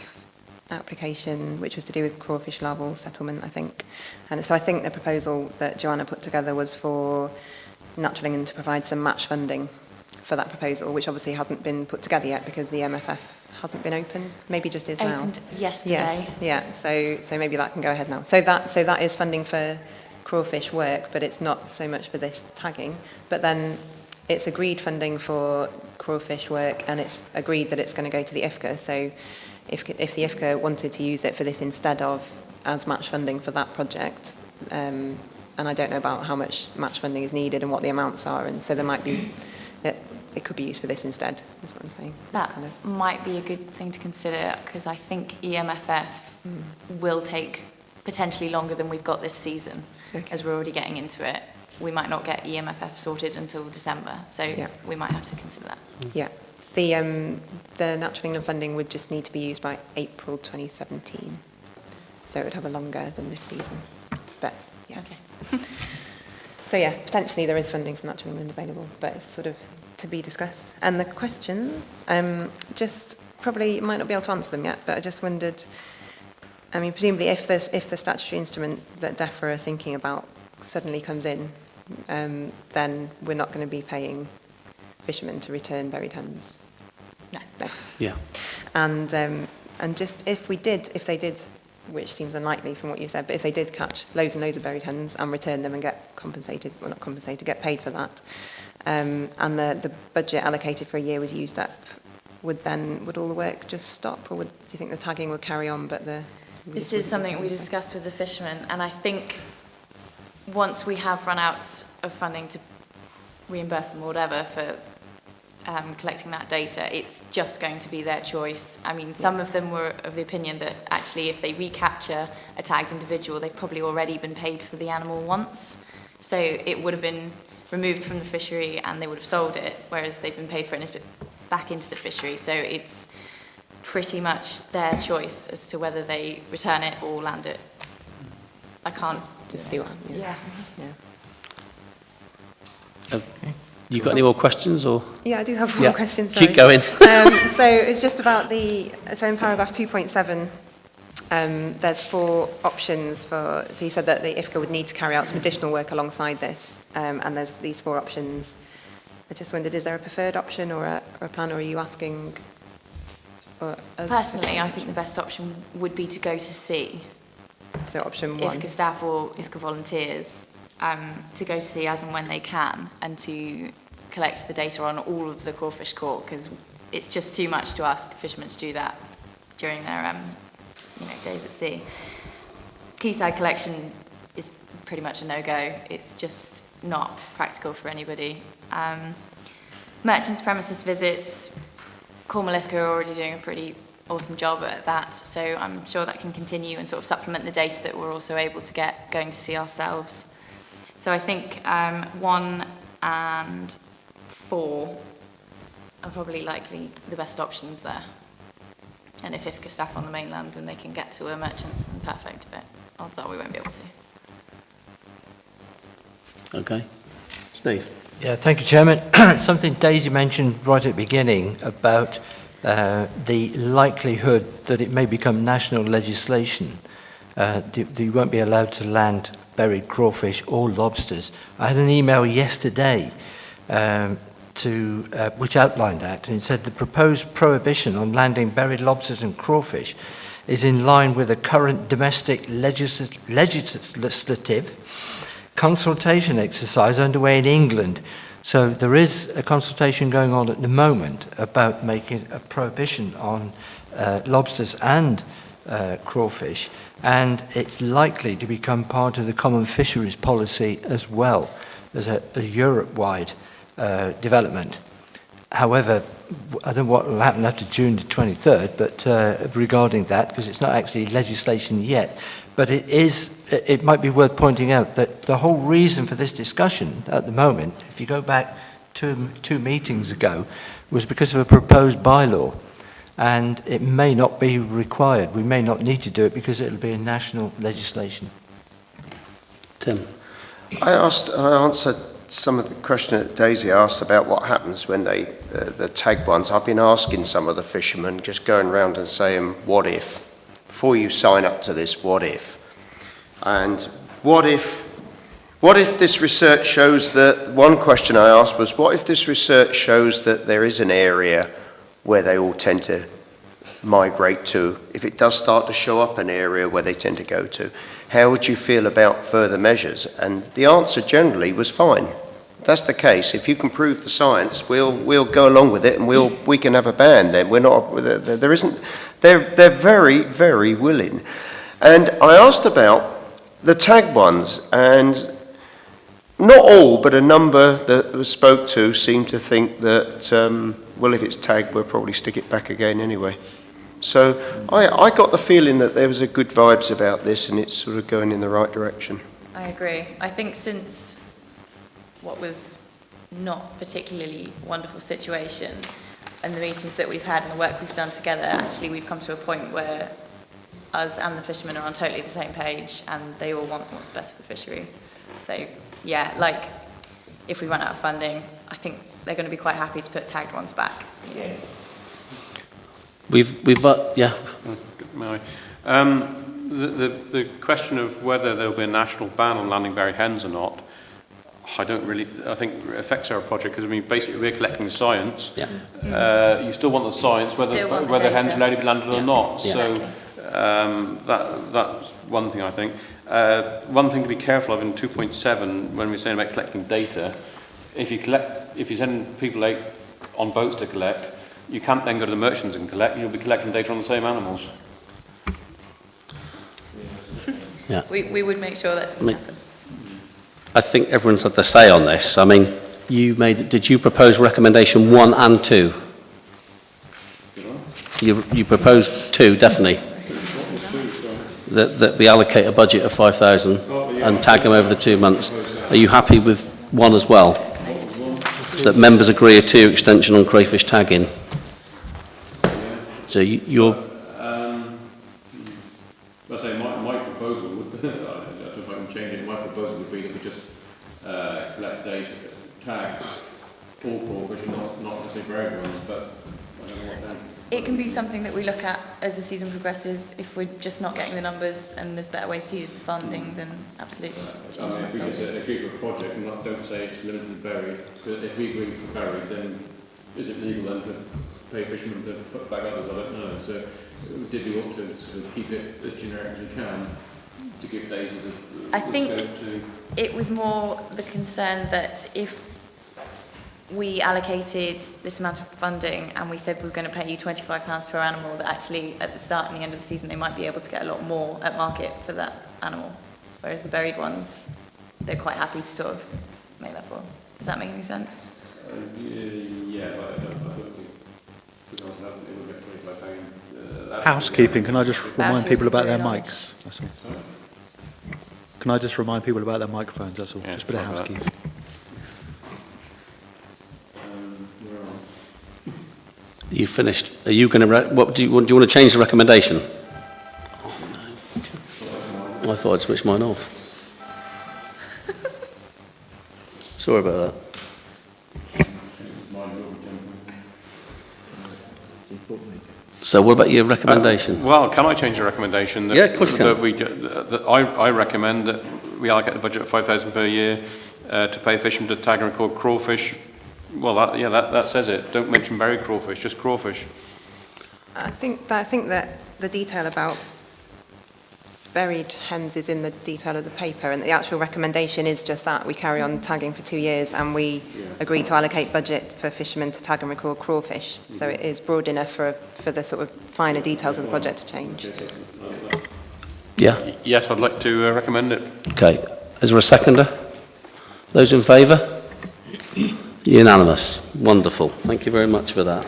application, which was to do with crawfish larval settlement, I think. And so I think the proposal that Joanna put together was for Natural England to provide some match funding for that proposal, which obviously hasn't been put together yet because the EMFF hasn't been open, maybe just is now. Opened yesterday. Yes, yeah, so maybe that can go ahead now. So that is funding for crawfish work, but it's not so much for this tagging. But then it's agreed funding for crawfish work, and it's agreed that it's going to go to the IFCA. So if the IFCA wanted to use it for this instead of as match funding for that project, and I don't know about how much match funding is needed and what the amounts are, and so there might be, it could be used for this instead, is what I'm saying. That might be a good thing to consider, because I think EMFF will take potentially longer than we've got this season, as we're already getting into it. We might not get EMFF sorted until December, so we might have to consider that. Yeah. The Natural England funding would just need to be used by April 2017, so it would have a longer than this season. But yeah. Okay. So yeah, potentially there is funding from Natural England available, but it's sort of to be discussed. And the questions, just probably might not be able to answer them yet, but I just wondered, I mean, presumably if the statutory instrument that DEFRA are thinking about suddenly comes in, then we're not going to be paying fishermen to return buried hens. No. Yeah. And just if they did, which seems unlikely from what you said, but if they did catch loads and loads of buried hens and return them and get compensated, well not compensated, get paid for that, and the budget allocated for a year was used up, would all the work just stop, or do you think the tagging would carry on, but This is something we discussed with the fishermen, and I think once we have run out of funding to reimburse them or whatever for collecting that data, it's just going to be their choice. I mean, some of them were of the opinion that actually if they recapture a tagged individual, they've probably already been paid for the animal once. So it would have been removed from the fishery and they would have sold it, whereas they've been paid for it and it's put back into the fishery. So it's pretty much their choice as to whether they return it or land it. I can't Just see what. Yeah. You got any more questions or? Yeah, I do have one Yeah. more question. Sorry. Keep going. So it's just about so in paragraph 2.7, there's 4 options so you said that the IFCA would need to carry out some additional work alongside this, and there's these 4 options. I just wondered, is there a preferred option or a plan, or are you asking? Personally, I think the best option would be to go to sea. So option 1. IFCA staff or IFCA volunteers to go to sea as and when they can, and to collect the data on all of the crawfish caught, because it's just too much to ask fishermen to do that during their days at sea. Quayside collection is pretty much a no-go. It's just not practical for anybody. Merchants' premises visits, Cornwall IFCA are already doing a pretty awesome job at that, so I'm sure that can continue and sort of supplement the data that we're also able to get going to see ourselves. So I think 1 and 4 are probably likely the best options there. And if IFCA staff on the mainland and they can get to a merchants, then perfect, but odds are we won't be able to. Okay. Steve? Yeah, thank you, Chairman. Something Daisy mentioned right at the beginning about the likelihood that it may become national legislation. You won't be allowed to land buried crawfish or lobsters. I had an email yesterday which outlined that, and it said the proposed prohibition on landing buried lobsters and crawfish is in line with the current domestic legislative consultation exercise underway in England. So there is a consultation going on at the moment about making a prohibition on lobsters and crawfish, and it's likely to become part of the common fisheries policy as well as a Europe-wide development. However, I don't know what will happen after June the 23rd, but regarding that, because it's not actually legislation yet, but it might be worth pointing out that the whole reason for this discussion at the moment, if you go back two meetings ago, was because of a proposed bylaw, and it may not be required. We may not need to do it because it'll be a national legislation. Tim? I answered some of the question that Daisy asked about what happens when the tagged ones. I've been asking some of the fishermen, just going around and saying, what if? Before you sign up to this, what if? And what if this research shows that, one question I asked was, what if this research shows that there is an area where they all tend to migrate to? If it does start to show up an area where they tend to go to, how would you feel about further measures? And the answer generally was fine. If that's the case, if you can prove the science, we'll go along with it, and we can have a ban. Then they're very, very willing. And I asked about the tagged ones, and not all, but a number that was spoke to seemed to think that, well, if it's tagged, we'll probably stick it back again anyway. So I got the feeling that there was a good vibes about this, and it's sort of going in the right direction. I agree. I think since what was not particularly wonderful situation and the meetings that we've had and the work we've done together, actually we've come to a point where us and the fishermen are on totally the same page, and they all want what's best for the fishery. So yeah, like if we run out of funding, I think they're going to be quite happy to put tagged ones back. Yeah. Yeah. May I? The question of whether there'll be a national ban on landing buried hens or not, I think it affects our project, because I mean basically we're collecting the science. Yeah. You still want the science whether hens are allowed to be landed or not. Yeah. So that's one thing I think. One thing to be careful of in 2.7 when we're saying about collecting data, if you send people out on boats to collect, you can't then go to the merchants and collect. You'll be collecting data on the same animals. Yeah. We would make sure that doesn't happen. I think everyone's had their say on this. I mean, did you propose recommendation 1 and 2? You proposed 2, definitely. That we allocate a budget of 5,000 and tag them over the 2 months. Are you happy with 1 as well? That members agree a 2 extension on crayfish tagging? So you're... I say my proposal would, I don't know if I can change it, my proposal would be that we just collect data, tag all crawfish, not necessarily varied ones, but I don't know what then. It can be something that we look at as the season progresses. If we're just not getting the numbers and there's better ways to use the funding, then absolutely. I mean, if we just agree for a project and don't say it's limited to buried, but if we agree for buried, then is it legal then to pay fishermen to put back others? I don't know. So did we ought to sort of keep it as generic as we can to give days of the I think scope to... it was more the concern that if we allocated this amount of funding and we said we were going to pay you £25 per animal, that actually at the start and the end of the season they might be able to get a lot more at market for that animal. Whereas the buried ones, they're quite happy to sort of make that for. Does that make any sense? Yeah, but I don't think because it will get £25. Housekeeping, can I just remind Housekeeping people about their very mics? That's all. Can I just remind people about their microphones? That's all. Yeah, Just a bit of sorry about housekeeping. You finished. Are you going to... What do you want to change the recommendation? Oh, no. I thought I'd switched mine off. Sorry about that. So what about your recommendation? Well, can I change the recommendation? Yeah, of course you can. I recommend that we allocate the budget of £5,000 per year to pay fishermen to tag and record crawfish. Well, that says it. Don't mention buried crawfish, just crawfish. I think that the detail about buried hens is in the detail of the paper, and the actual recommendation is just that we carry on tagging for 2 years and we agree to allocate budget for fishermen to tag and record crawfish. So it is broad enough for the sort of finer details of the project to change. Yeah? Yes, I'd like to recommend it. Okay. Is there a seconder? Those in favour? Unanimous. Wonderful. Thank you very much for that.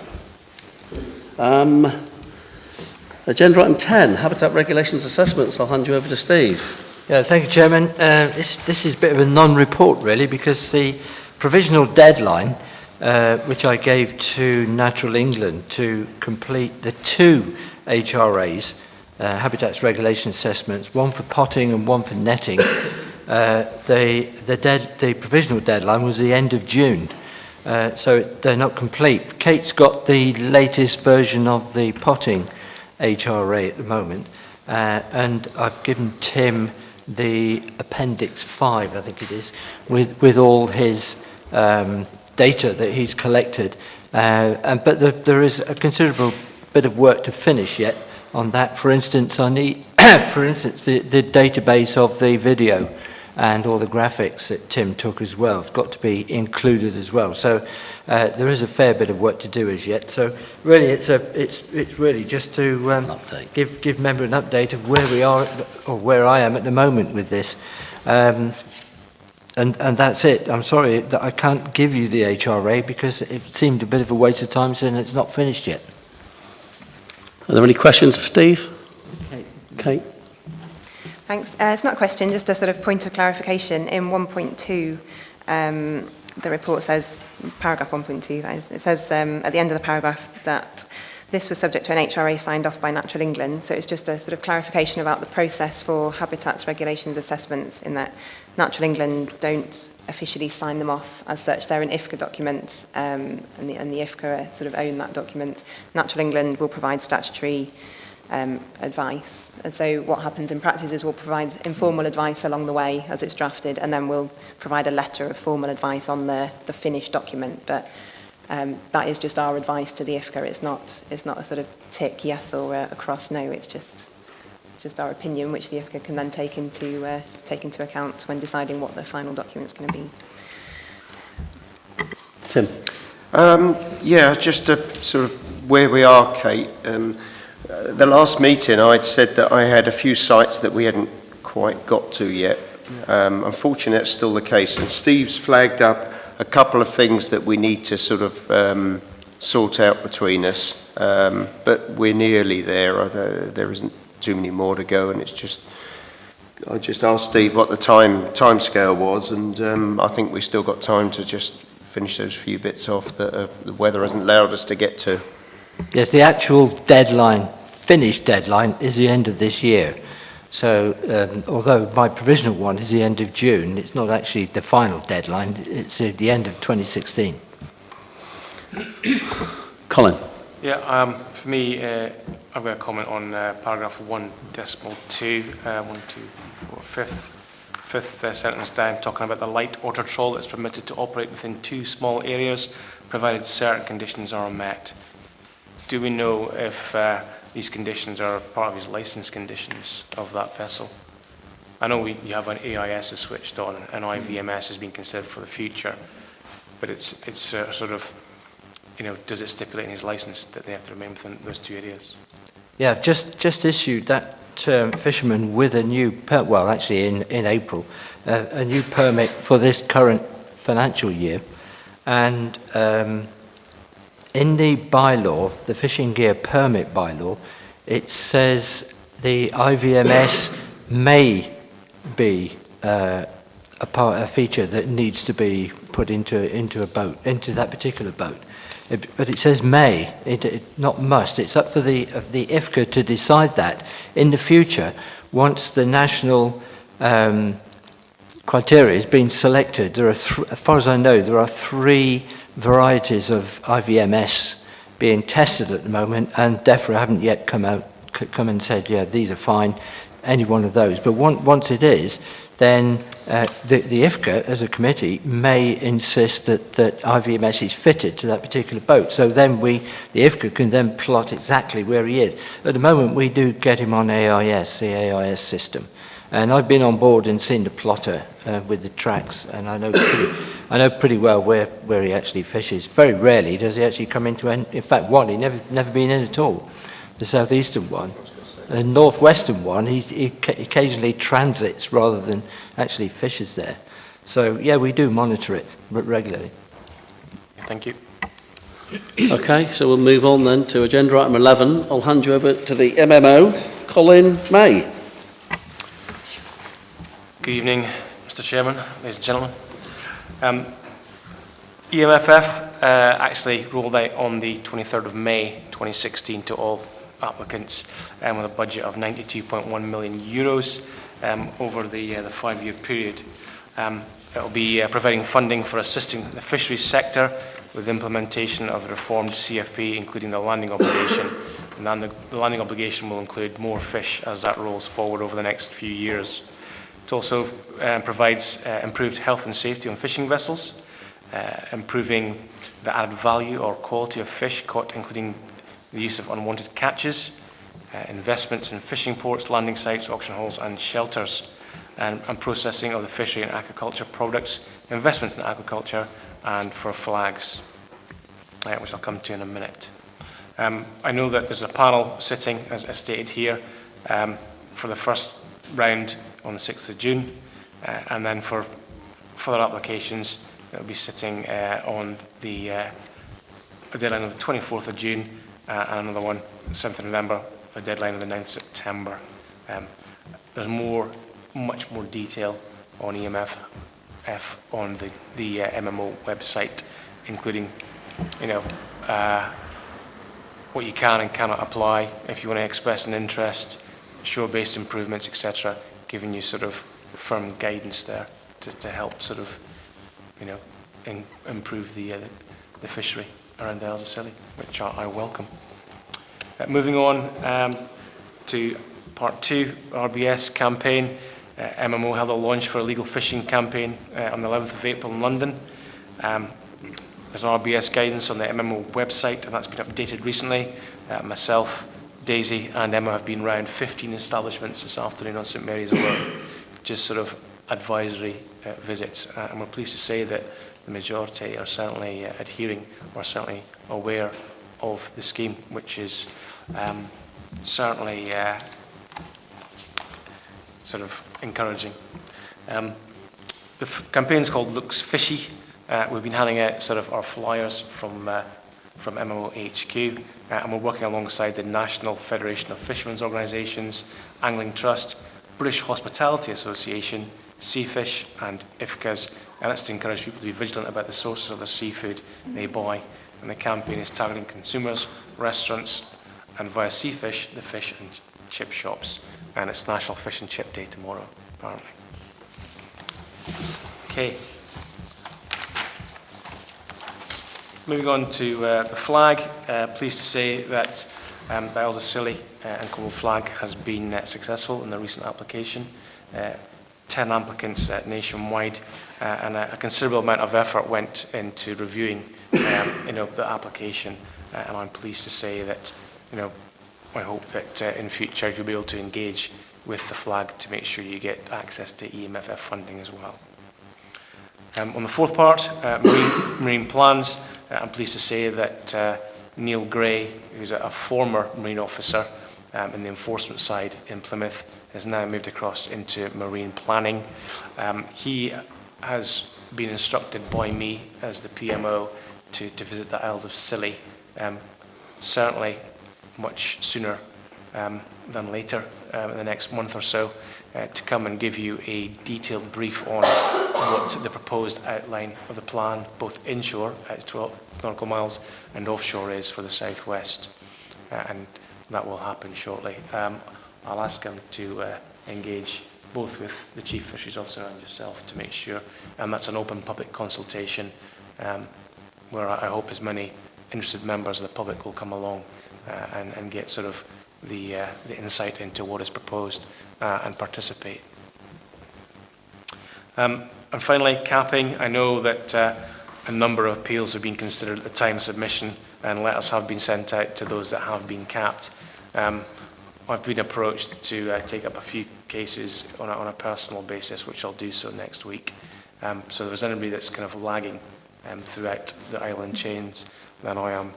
Agenda item 10, Habitat Regulations Assessments. I'll hand you over to Steve. Yeah, thank you, Chairman. This is a bit of a non-report, really, because the provisional deadline, which I gave to Natural England to complete the 2 HRAs, Habitats Regulation Assessments, one for potting and one for netting, the provisional deadline was the end of June. So they're not complete. Kate's got the latest version of the potting HRA at the moment, and I've given Tim the Appendix 5, I think it is, with all his data that he's collected. But there is a considerable bit of work to finish yet on that. For instance, I need, the database of the video and all the graphics that Tim took as well have got to be included as well. So there is a fair bit of work to do as yet. So really, it's really just to give member an update of where we are, or where I am at the moment with this. And that's it. I'm sorry that I can't give you the HRA because it seemed a bit of a waste of time saying it's not finished yet. Are there any questions for Steve? Kate? Thanks. It's not a question, just a sort of point of clarification. In 1.2, the report says, paragraph 1.2, that is, it says at the end of the paragraph that this was subject to an HRA signed off by Natural England. So it's just a sort of clarification about the process for habitats regulations assessments, in that Natural England don't officially sign them off as such. They're an IFCA document, and the IFCA sort of own that document. Natural England will provide statutory advice. And so what happens in practice is we'll provide informal advice along the way as it's drafted, and then we'll provide a letter of formal advice on the finished document. But that is just our advice to the IFCA. It's not a sort of tick yes or a cross no. It's just our opinion, which the IFCA can then take into account when deciding what the final document's going to be. Tim? Yeah, just to sort of where we are, Kate. The last meeting I'd said that I had a few sites that we hadn't quite got to yet. Unfortunately, that's still the case. And Steve's flagged up a couple of things that we need to sort of sort out between us. But we're nearly there. There isn't too many more to go, and it's just... I just asked Steve what the time scale was, and I think we still got time to just finish those few bits off that the weather hasn't allowed us to get to. Yes, the actual deadline, finished deadline, is the end of this year. So, although my provisional one is the end of June, it's not actually the final deadline, it's at the end of 2016. Colin? Yeah, for me, I've got a comment on paragraph 1.2, 1, 2, 3, 4, fifth sentence down, talking about the light otter trawl that's permitted to operate within 2 small areas, provided certain conditions are met. Do we know if these conditions are part of his licence conditions of that vessel? I know you have an AIS is switched on and IVMS has been considered for the future, but it's sort of, you know, does it stipulate in his licence that they have to remain within those 2 areas? Yeah, I've just issued that fisherman with a new, well, actually in April, a new permit for this current financial year. And in the bylaw, the fishing gear permit bylaw, it says the IVMS may be a feature that needs to be put into a boat, into that particular boat. But it says may, not must. It's up for the IFCA to decide that in the future, once the national criteria has been selected. There are, as far as I know, there are 3 varieties of IVMS being tested at the moment, and DEFRA haven't yet come and said, yeah, these are fine, any one of those. But once it is, then the IFCA, as a committee, may insist that IVMS is fitted to that particular boat. So then the IFCA can then plot exactly where he is. At the moment, we do get him on AIS, the AIS system. And I've been on board and seen the plotter with the tracks, and I know pretty well where he actually fishes. Very rarely does he actually come into, in fact, one, he never been in at all, the southeastern one. The northwestern one, he occasionally transits rather than actually fishes there. So, yeah, we do monitor it regularly. Thank you. Okay, so we'll move on then to agenda item 11. I'll hand you over to the MMO, Colin May. Good evening, Mr. Chairman, ladies and gentlemen. EMFF actually rolled out on the 23rd of May 2016 to all applicants with a budget of €92.1 million over the 5-year period. It will be providing funding for assisting the fisheries sector with implementation of the reformed CFP, including the landing obligation. And the landing obligation will include more fish as that rolls forward over the next few years. It also provides improved health and safety on fishing vessels, improving the added value or quality of fish caught, including the use of unwanted catches, investments in fishing ports, landing sites, auction halls and shelters, and processing of the fishery and aquaculture products, investments in aquaculture and for flags, which I'll come to in a minute. I know that there's a panel sitting, as stated here, for the first round on the 6th of June, and then for further applications that will be sitting on the deadline of the 24th of June, and another one, 7th of November, the deadline of the 9th of September. There's much more detail on EMFF on the MMO website, including, what you can and cannot apply if you want to express an interest, shore-based improvements, etc., giving you sort of firm guidance there to help sort of, improve the fishery around the Isles of Scilly, which I welcome. Moving on to part 2, RBS campaign. MMO held a launch for a legal fishing campaign on the 11th of April in London. There's an RBS guidance on the MMO website, and that's been updated recently. Myself, Daisy and Emma have been around 15 establishments this afternoon on St Mary's alone, just sort of advisory visits, and we're pleased to say that the majority are certainly adhering or certainly aware of the scheme, which is certainly sort of encouraging. The campaign's called Looks Fishy. We've been handing out sort of our flyers from MMO HQ, and we're working alongside the National Federation of Fishermen's Organisations, Angling Trust, British Hospitality Association, Seafish and IFCAS, and that's to encourage people to be vigilant about the sources of the seafood they buy and the campaign is targeting consumers, restaurants, and via Seafish, the fish and chip shops. And it's National Fish and Chip Day tomorrow, apparently. Okay. Moving on to the flag, pleased to say that the Isles of Scilly and Cornwall flag has been successful in the recent application. 10 applicants nationwide, and a considerable amount of effort went into reviewing the application, and I'm pleased to say that I hope that in future you'll be able to engage with the flag to make sure you get access to EMFF funding as well. On the fourth part, marine plans, I'm pleased to say that Neil Gray, who's a former marine officer in the enforcement side in Plymouth, has now moved across into marine planning. He has been instructed by me as the PMO to visit the Isles of Scilly, certainly much sooner than later, in the next month or so, to come and give you a detailed brief on what the proposed outline of the plan, both inshore at 12 nautical miles and offshore is for the southwest. And that will happen shortly. I'll ask him to engage both with the Chief Fisheries Officer and yourself to make sure, and that's an open public consultation where I hope as many interested members of the public will come along and get sort of the insight into what is proposed and participate. And finally, capping. I know that a number of appeals have been considered at the time of submission, and letters have been sent out to those that have been capped. I've been approached to take up a few cases on a personal basis, which I'll do so next week. So if there's anybody that's kind of lagging throughout the island chains, then I am,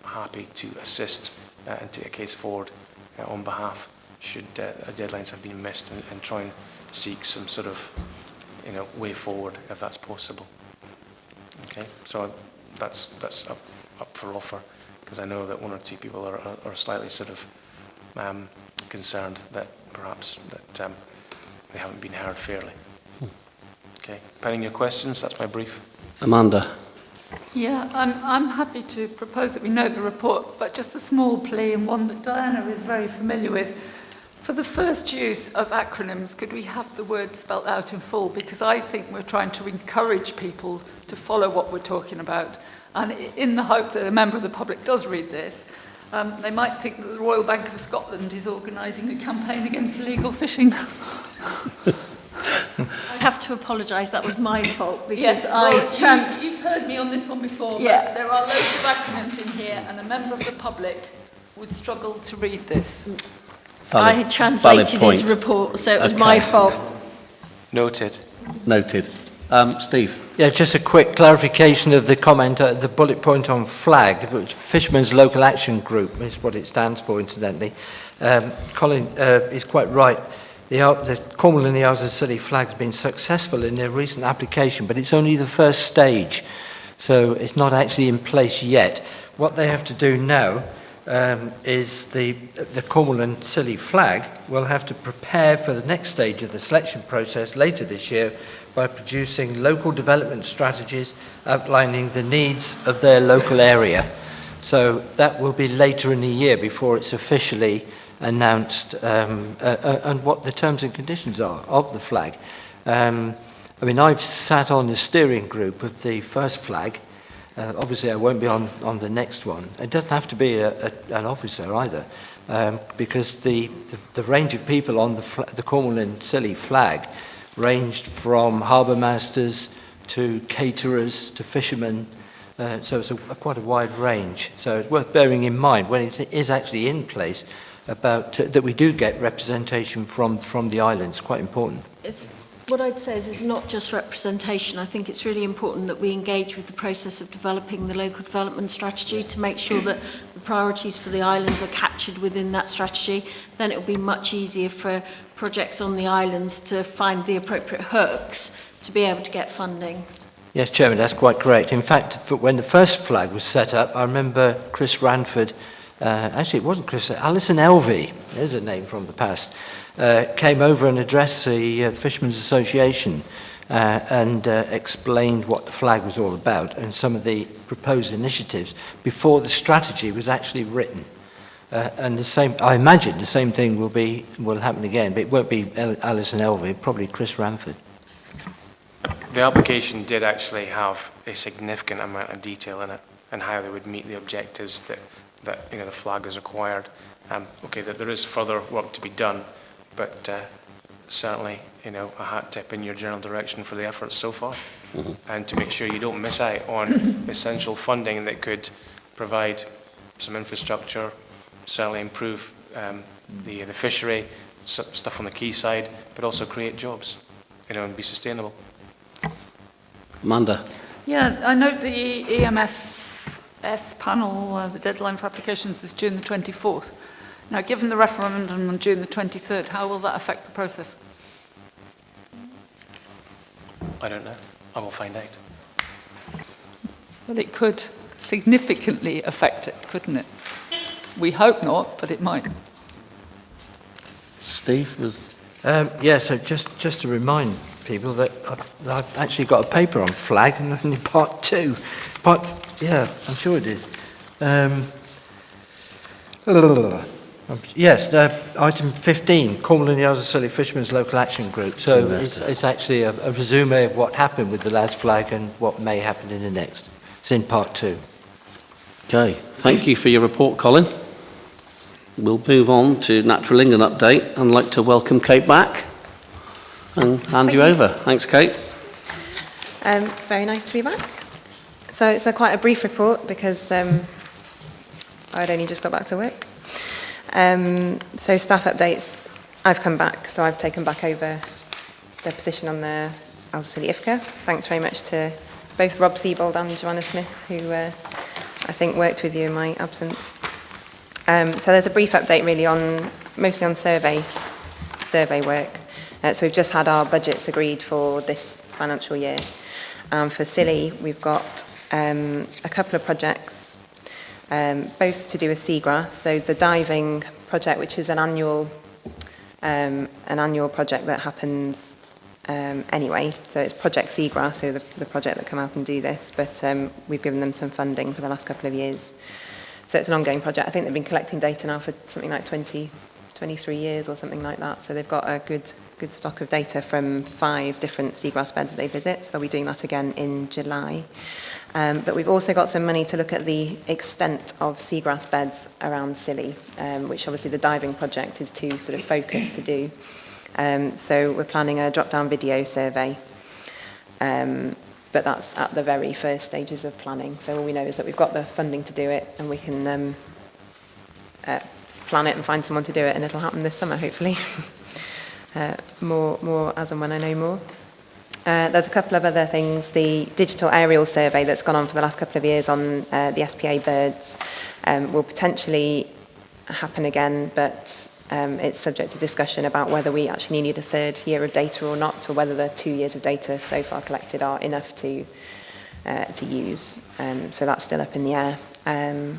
happy to assist and take a case forward on behalf should deadlines have been missed, and try and seek some sort of, way forward if that's possible. Okay, so that's up for offer, because I know that one or two people are slightly sort of concerned that perhaps that they haven't been heard fairly. Okay, pending your questions, that's my brief. Amanda. Yeah, I'm happy to propose that we note the report, but just a small plea, and one that Diana is very familiar with. For the first use of acronyms, could we have the word spelt out in full? Because I think we're trying to encourage people to follow what we're talking about. And in the hope that a member of the public does read this, they might think that the Royal Bank of Scotland is organising a campaign against illegal fishing. I have to apologise, that was my fault, because yes, you've heard me on this one before, yeah. But there are loads of acronyms in here, and a member of the public would struggle to read this. I had translated his report, so it was my fault. Noted. Noted. Steve. Yeah, just a quick clarification of the comment, the bullet point on flag, which Fishermen's Local Action Group is what it stands for, incidentally. Colin is quite right. The Cornwall and the Isles of Scilly flag has been successful in their recent application, but it's only the first stage, so it's not actually in place yet. What they have to do now is the Cornwall and Scilly flag will have to prepare for the next stage of the selection process later this year by producing local development strategies outlining the needs of their local area. So that will be later in the year before it's officially announced and what the terms and conditions are of the flag. I mean, I've sat on the steering group of the first flag. Obviously, I won't be on the next one. It doesn't have to be an officer either, because the range of people on the Cornwall and Scilly flag ranged from harbour masters to caterers to fishermen, so it's quite a wide range. So it's worth bearing in mind when it is actually in place about that we do get representation from the islands. Quite important. What I'd say is it's not just representation. I think it's really important that we engage with the process of developing the local development strategy to make sure that the priorities for the islands are captured within that strategy. Then it will be much easier for projects on the islands to find the appropriate hooks to be able to get funding. Yes, Chairman, that's quite correct. In fact, when the first flag was set up, I remember Chris Ranford, actually it wasn't Chris, Alison Elvey, there's a name from the past, came over and addressed the Fishermen's Association and explained what the flag was all about and some of the proposed initiatives before the strategy was actually written. And the same, I imagine the same thing will happen again, but it won't be Alison Elvey, probably Chris Ramford. The application did actually have a significant amount of detail in it and how they would meet the objectives that you know, the flag has acquired. Okay, that there is further work to be done, but certainly, you know, a hat tip in your general direction for the efforts so far. And to make sure you don't miss out on essential funding that could provide some infrastructure, certainly improve the fishery, stuff on the quayside, but also create jobs, you know, and be sustainable. Amanda. Yeah, I note the EMF panel, the deadline for applications is June the 24th. Now, given the referendum on June the 23rd, how will that affect the process? I don't know. I will find out. Well, it could significantly affect it, couldn't it? We hope not, but it might. Steve was... Yeah, so just to remind people that I've actually got a paper on flag, and only part 2. Yeah, I'm sure it is. Yes, item 15, Cornwall and the Isles of Scilly Fishermen's Local Action Group. So it's actually a resume of what happened with the last flag and what may happen in the next. It's in part 2. Okay, thank you for your report, Colin. We'll move on to Natural England update. I'd like to welcome Kate back and hand you over. Thanks, Kate. Very nice to be back. So it's quite a brief report because I'd only just got back to work. So staff updates, I've come back, so I've taken back over the position on the Isles of Scilly IFCA. Thanks very much to both Rob Siebold and Joanna Smith, who I think worked with you in my absence. So there's a brief update really on, mostly on survey work. So we've just had our budgets agreed for this financial year. For Scilly, we've got a couple of projects, both to do with seagrass. So the diving project, which is an annual project that happens anyway. So it's Project Seagrass, so the project that come out and do this. But we've given them some funding for the last couple of years. So it's an ongoing project. I think they've been collecting data now for something like 23 years or something like that. So they've got a good stock of data from 5 different seagrass beds they visit. So they'll be doing that again in July. But we've also got some money to look at the extent of seagrass beds around Scilly, which obviously the diving project is too sort of focused to do. So we're planning a drop-down video survey. But that's at the very first stages of planning. So all we know is that we've got the funding to do it, and we can plan it and find someone to do it, and it'll happen this summer, hopefully. More as and when I know more. There's a couple of other things. The digital aerial survey that's gone on for the last couple of years on the SPA birds will potentially happen again, but it's subject to discussion about whether we actually need a 3rd year of data or not, or whether the 2 years of data so far collected are enough to use. So that's still up in the air. And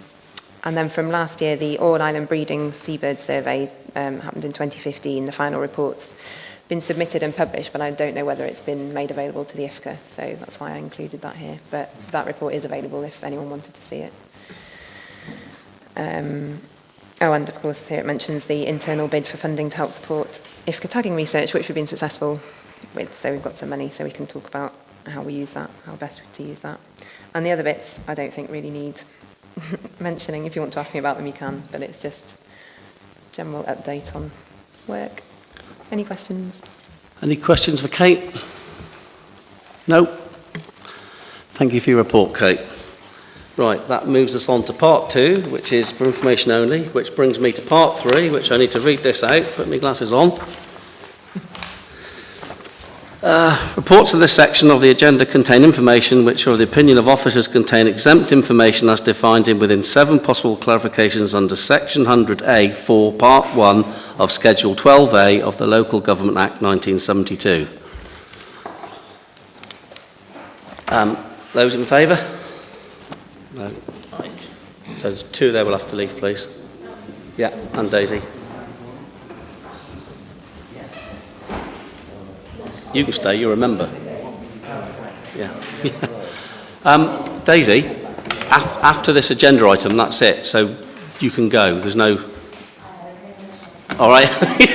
then from last year, the All Island Breeding Seabird Survey happened in 2015. The final report's been submitted and published, but I don't know whether it's been made available to the IFCA, so that's why I included that here. But that report is available if anyone wanted to see it. Oh, and of course, here it mentions the internal bid for funding to help support IFCA tagging research, which we've been successful with. So we've got some money, so we can talk about how we use that, how best to use that. And the other bits, I don't think really need mentioning. If you want to ask me about them, you can, but it's just general update on work. Any questions? Any questions for Kate? No? Thank you for your report, Kate. Right, that moves us on to part 2, which is for information only, which brings me to part 3, which I need to read this out, put my glasses on. Reports of this section of the agenda contain information which are of the opinion of officers contain exempt information as defined in within 7 possible clarifications under section 100A 4 part 1 of schedule 12A of the Local Government Act 1972. Those in favour? No. Right. So there's 2 there, we'll have to leave, please. Yeah, and Daisy. You can stay, you're a member. Yeah. Daisy, after this agenda item, that's it. So you can go. There's no... All right.